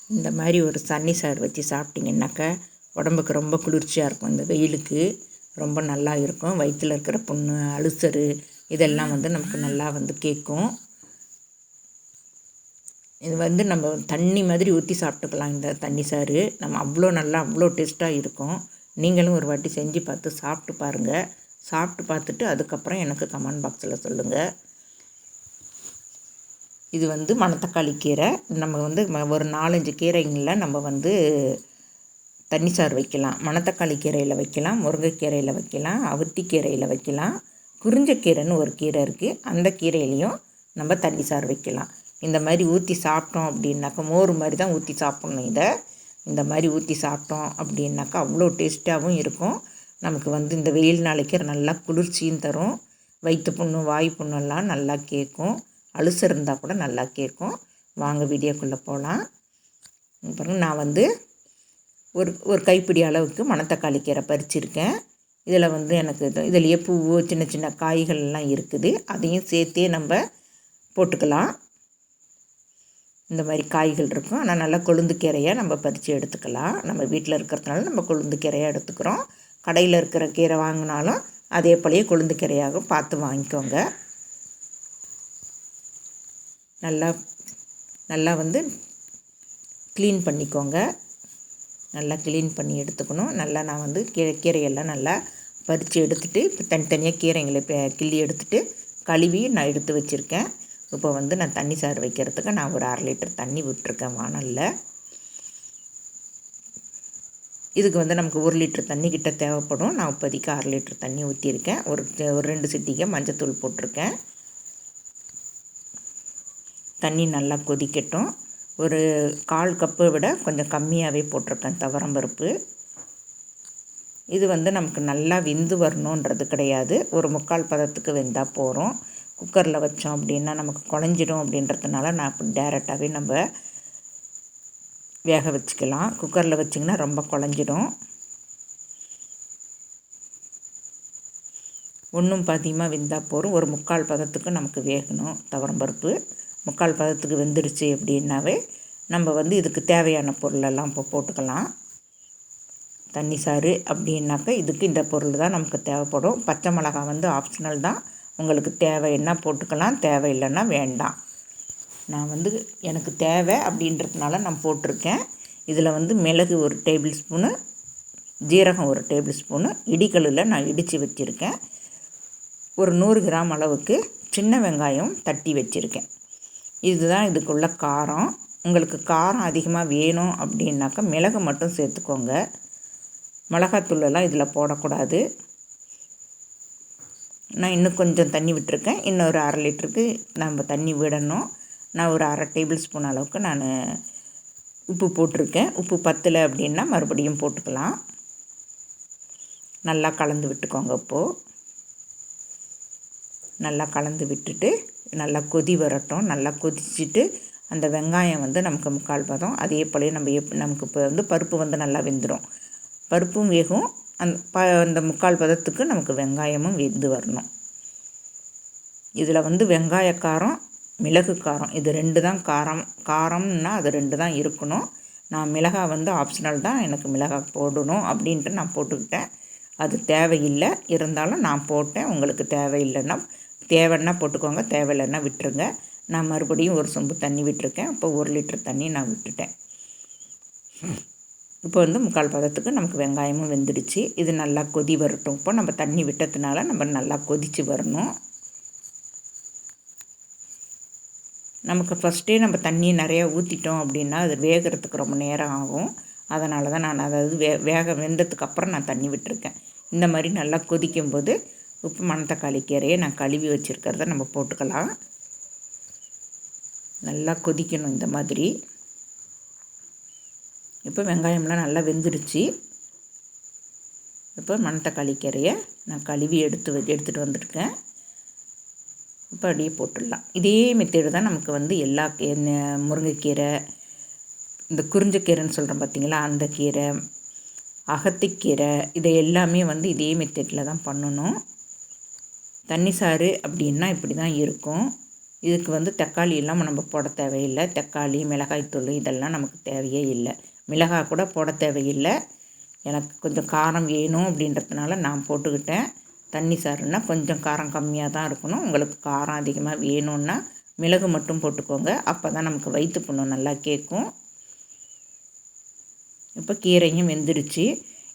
இந்த மாதிரி ஒரு தண்ணி சாறு வச்சு சாப்பிட்டிங்கன்னாக்கா உடம்புக்கு ரொம்ப குளிர்ச்சியாக இருக்கும். இந்த வெயிலுக்கு ரொம்ப நல்லா இருக்கும். வயிற்றில் இருக்கிற புண்ணு, அல்சரு இதெல்லாம் நமக்கு நல்லா கேட்கும். இது நம்ம தண்ணி மாதிரி ஊற்றி சாப்பிட்டுக்கலாம். இந்த தண்ணி சாறு நம்ம அவ்வளோ டேஸ்ட்டாக இருக்கும். நீங்களும் ஒரு வாட்டி செஞ்சு பார்த்து சாப்பிட்டு பாருங்கள். சாப்பிட்டு பார்த்துட்டு அதுக்கப்புறம் எனக்கு கமெண்ட் பாக்ஸில் சொல்லுங்கள். இது மணத்தக்காளி கீரை. நம்ம ஒரு 4-5 கீரைங்களில் நம்ம தண்ணி சாறு வைக்கலாம். மணத்தக்காளி கீரையில் வைக்கலாம், முருங்கைக்கீரையில் வைக்கலாம், அவுத்திக்கீரையில் வைக்கலாம், குறிஞ்சக்கீரைன்னு ஒரு கீரை இருக்குது, அந்த கீரையிலையும் நம்ம தண்ணி சாறு வைக்கலாம். இந்த மாதிரி ஊற்றி சாப்பிட்டோம் அப்படின்னாக்கா, மோர் மாதிரி தான் ஊற்றி சாப்பிட்ணும். இந்த மாதிரி ஊற்றி சாப்பிட்டோம் அப்படின்னாக்கா அவ்வளோ டேஸ்ட்டாகவும் இருக்கும். நமக்கு இந்த வெயில் நாளைக்கு நல்லா குளிர்ச்சியும் தரும். வயிற்று புண்ணு, வாய் புண்ணெல்லாம் நல்லா கேட்கும். அல்சர் இருந்தால் கூட நல்லா கேட்கும். வாங்க வீடியோக்குள்ளே போகலாம். பாருங்கள், நான் ஒரு கைப்பிடி அளவுக்கு மணத்தக்காளி கீரை பறிச்சிருக்கேன். இதில் எனக்கு இதுலேயே பூவு, சின்ன சின்ன காய்கள்லாம் இருக்குது. அதையும் சேர்த்தே நம்ம போட்டுக்கலாம். இந்த மாதிரி காய்கள் இருக்கும். ஆனால் நல்லா கொழுந்து கீரையாக நம்ம பறித்து எடுத்துக்கலாம். நம்ம வீட்டில் இருக்கிறதுனால நம்ம கொழுந்து கீரையாக எடுத்துக்கிறோம். கடையில் இருக்கிற கீரை வாங்கினாலும் அதே போலயே கொழுந்து கீரையாக பார்த்து வாங்கிக்கோங்க. நல்லா க்ளீன் பண்ணிக்கோங்க. நல்லா க்ளீன் பண்ணி எடுத்துக்கணும். நல்லா நான் கீரையெல்லாம் நல்லா பறித்து எடுத்துகிட்டு இப்போ தனித்தனியாக கீரைங்களை கிள்ளி எடுத்துகிட்டு கழுவி நான் எடுத்து வச்சுருக்கேன். இப்போ நான் தண்ணி சாறு வைக்கிறதுக்கு நான் ஒரு 1/2 லிட்டர் தண்ணி விட்டுருக்கேன் வாணலில். இதுக்கு நமக்கு 1 லிட்டர் தண்ணி கிட்ட தேவைப்படும். நான் இப்போதைக்கு 1/2 லிட்டர் தண்ணி ஊற்றிருக்கேன். ஒரு 2 சிட்டிகை மஞ்சத்தூள் போட்டிருக்கேன். தண்ணி நல்லா கொதிக்கட்டும். ஒரு 1/4 கப்பை விட கொஞ்சம் கம்மியாகவே போட்டிருக்கேன் துவரம்பருப்பு. இது நமக்கு நல்லா வெந்து வரணுன்றது கிடையாது. ஒரு 3/4 பதத்துக்கு வெந்தால் போகிறோம். குக்கரில் வச்சோம் அப்படின்னா நமக்கு குழஞ்சிடும். அப்படின்றதுனால நான் இப்போ டேரெக்டாகவே நம்ம வேக வச்சுக்கலாம். குக்கரில் வச்சிங்கன்னா ரொம்ப குழஞ்சிடும். ஒன்றும் பாதியமாக வெந்தால் போகிறோம். ஒரு 3/4 பதத்துக்கு நமக்கு வேகணும். துவரம்பருப்பு 3/4 பதத்துக்கு வெந்துடுச்சு அப்படின்னாவே நம்ம இதுக்கு தேவையான பொருளெல்லாம் இப்போ போட்டுக்கலாம். தண்ணி சாறு அப்படின்னாக்கா இதுக்கு இந்த பொருள் தான் நமக்கு தேவைப்படும். பச்சை மிளகாய் ஆப்ஷனல் தான். உங்களுக்கு தேவைன்னா போட்டுக்கலாம், தேவையில்லைன்னா வேண்டாம். நான் எனக்கு தேவை அப்படின்றதுனால நான் போட்டிருக்கேன். இதில் மிளகு 1 டேபிள் ஸ்பூனு, ஜீரகம் 1 டேபிள் ஸ்பூனு, இடிக்கல்லில் நான் இடித்து வச்சுருக்கேன். ஒரு 100 கிராம் அளவுக்கு சின்ன வெங்காயம் தட்டி வச்சுருக்கேன். இதுதான் இதுக்குள்ள காரம். உங்களுக்கு காரம் அதிகமாக வேணும் அப்படின்னாக்கா மிளகு மட்டும் சேர்த்துக்கோங்க. மிளகாத்தூளெல்லாம் இதில் போடக்கூடாது. நான் இன்னும் கொஞ்சம் தண்ணி விட்டுருக்கேன். இன்னொரு 1/2 லிட்டருக்கு நம்ம தண்ணி விடணும். நான் ஒரு 1/2 டேபிள் ஸ்பூன் அளவுக்கு நான் உப்பு போட்டிருக்கேன். உப்பு பத்தலை அப்படின்னா மறுபடியும் போட்டுக்கலாம். நல்லா கலந்து விட்டுக்கோங்க. இப்போது நல்லா கலந்து விட்டுட்டு நல்லா கொதி வரட்டும். நல்லா கொதிச்சுட்டு அந்த வெங்காயம் நமக்கு 3/4 பதம். அதே போல நமக்கு இப்போ பருப்பு நல்லா வெந்துடும். பருப்பும் வேகும். அந்த 3/4 பதத்துக்கு நமக்கு வெங்காயமும் வெந்து வரணும். இதில் வெங்காய காரம், மிளகு காரம், இது 2 தான் காரம்னா அது 2 தான் இருக்கணும். நான் மிளகாய் ஆப்ஷனல் தான். எனக்கு மிளகாய் போடணும் அப்படின்ட்டு நான் போட்டுக்கிட்டேன். அது தேவையில்லை, இருந்தாலும் நான் போட்டேன். உங்களுக்கு தேவைன்னா போட்டுக்கோங்க, தேவையில்லைன்னா விட்டுருங்க. நான் மறுபடியும் ஒரு சொம்பு தண்ணி விட்டுருக்கேன். இப்போ 1 லிட்டர் தண்ணி நான் விட்டுட்டேன். இப்போ 3/4 பதத்துக்கு நமக்கு வெங்காயமும் வெந்துடுச்சு. இது நல்லா கொதி வரட்டும். இப்போ நம்ம தண்ணி விட்டதுனால நம்ம நல்லா கொதித்து வரணும். நமக்கு ஃபஸ்ட்டே நம்ம தண்ணி நிறையா ஊற்றிட்டோம் அப்படின்னா அது வேகிறதுக்கு ரொம்ப நேரம் ஆகும். அதனால தான் நான் வேக வெந்ததுக்கப்புறம் நான் தண்ணி விட்டுருக்கேன். இந்த மாதிரி நல்லா கொதிக்கும்போது உப்பு மணத்தக்காளி கீரையை நான் கழுவி வச்சுருக்கிறத நம்ம போட்டுக்கலாம். நல்லா கொதிக்கணும் இந்த மாதிரி. இப்போ வெங்காயம்லாம் நல்லா வெந்துடுச்சு. இப்போ மணத்தக்காளி கீரையை நான் கழுவி எடுத்துகிட்டு வந்துருக்கேன். இப்போ அப்படியே போட்டுடலாம். இதே மெத்தேடு தான் நமக்கு எல்லா முருங்கைக்கீரை, இந்த குறிஞ்சக்கீரைன்னு சொல்கிறோம் பார்த்திங்களா, அந்த கீரை, அகத்திக்கீரை, இதை எல்லாமே இதே மெத்தேடில் தான் பண்ணணும். தண்ணி சாறு அப்படின்னா இப்படி தான் இருக்கும். இதுக்கு வந்து தக்காளி இல்லாமல் நம்ம போட தேவையில்லை. தக்காளி, மிளகாய்த்தூள் இதெல்லாம் நமக்கு தேவையே இல்லை. மிளகாய் கூட போட தேவையில்லை. எனக்கு கொஞ்சம் காரம் வேணும் அப்படின்றதுனால நான் போட்டுக்கிட்டேன். தண்ணி சாறுன்னா கொஞ்சம் காரம் கம்மியாக தான் இருக்கணும். உங்களுக்கு காரம் அதிகமாக வேணும்னா மிளகு மட்டும் போட்டுக்கோங்க. அப்போ தான் நமக்கு வயிற்று புண்ணு நல்லா கேட்கும். இப்போ கீரையும் வெந்துடுச்சு.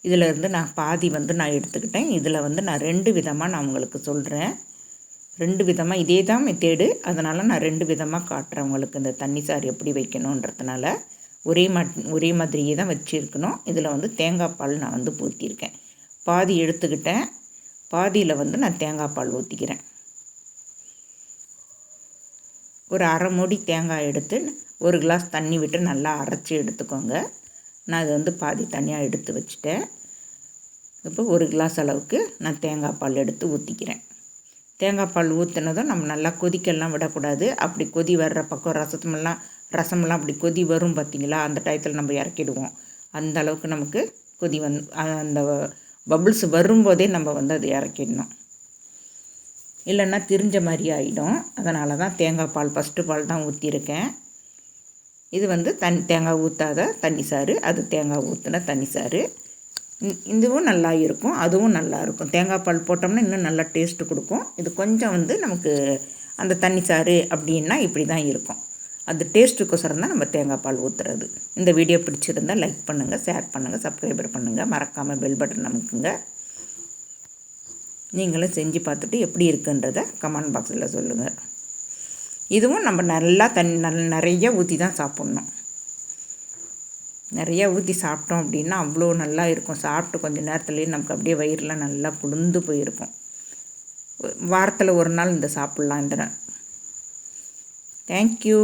இதிலேருந்து நான் பாதி வந்து நான் எடுத்துக்கிட்டேன். இதில் வந்து நான் 2 விதமாக நான் உங்களுக்கு சொல்கிறேன். 2 விதமாக இதே தான் மெத்தேடு. அதனால் நான் 2 விதமாக காட்டுறேன் உங்களுக்கு. இந்த தண்ணி சாறு எப்படி வைக்கணுன்றதுனால ஒரே மாதிரியே தான் வச்சுருக்கணும். இதில் வந்து தேங்காய் பால் நான் வந்து ஊற்றிருக்கேன். பாதி எடுத்துக்கிட்டேன். பாதியில் வந்து நான் தேங்காய் பால் ஊற்றிக்கிறேன். ஒரு அரை மூடி தேங்காய் எடுத்து 1 கிளாஸ் தண்ணி விட்டு நல்லா அரைச்சி எடுத்துக்கோங்க. நான் இது வந்து பாதி தனியாக எடுத்து வச்சுட்டேன். இப்போ 1 கிளாஸ் அளவுக்கு நான் தேங்காய் பால் எடுத்து ஊற்றிக்கிறேன். தேங்காய் பால் ஊற்றினதும் நம்ம நல்லா கொதிக்கெல்லாம் விடக்கூடாது. அப்படி கொதி வர்ற பக்கம் ரசமெல்லாம் அப்படி கொதி வரும் பார்த்திங்களா, அந்த டயத்தில் நம்ம இறக்கிடுவோம். அந்த அளவுக்கு நமக்கு கொதி அந்த பபுள்ஸ் வரும்போதே நம்ம வந்து அதை இறக்கிடணும். இல்லைன்னா திரிஞ்ச மாதிரி ஆகிடும். அதனால தான் தேங்காய் பால் ஃபஸ்ட்டு பால் தான் ஊற்றிருக்கேன். இது வந்து தேங்காய் ஊற்றாத தண்ணி சாறு, அது தேங்காய் ஊற்றின தண்ணி சாறு. இதுவும் நல்லா இருக்கும், அதுவும் நல்லா இருக்கும். தேங்காய் பால் போட்டோம்னா இன்னும் நல்லா டேஸ்ட்டு கொடுக்கும். இது கொஞ்சம் வந்து நமக்கு அந்த தண்ணி சாறு அப்படின்னா இப்படி தான் இருக்கும். அது டேஸ்ட்டுக்கோசரம் தான் நம்ம தேங்காய் பால் ஊற்றுறது. இந்த வீடியோ பிடிச்சிருந்தால் லைக் பண்ணுங்கள், ஷேர் பண்ணுங்கள், சப்ஸ்கிரைபர் பண்ணுங்கள், மறக்காமல் பெல் பட்டன் அமுக்குங்க. நீங்களும் செஞ்சு பார்த்துட்டு எப்படி இருக்குன்றதை கமெண்ட் பாக்ஸில் சொல்லுங்கள். இதுவும் நம்ம நல்லா நிறைய ஊற்றி தான் சாப்பிட்ணும். நிறையா ஊற்றி சாப்பிட்டோம் அப்படின்னா அவ்வளோ நல்லா இருக்கும். சாப்பிட்டு கொஞ்சம் நேரத்துலேயே நமக்கு அப்படியே வயிறுலாம் நல்லா புழுந்து போயிருக்கும். வாரத்தில் 1 நாள் இந்த சாப்பிட்லாம். இந்த தேங்க்யூ.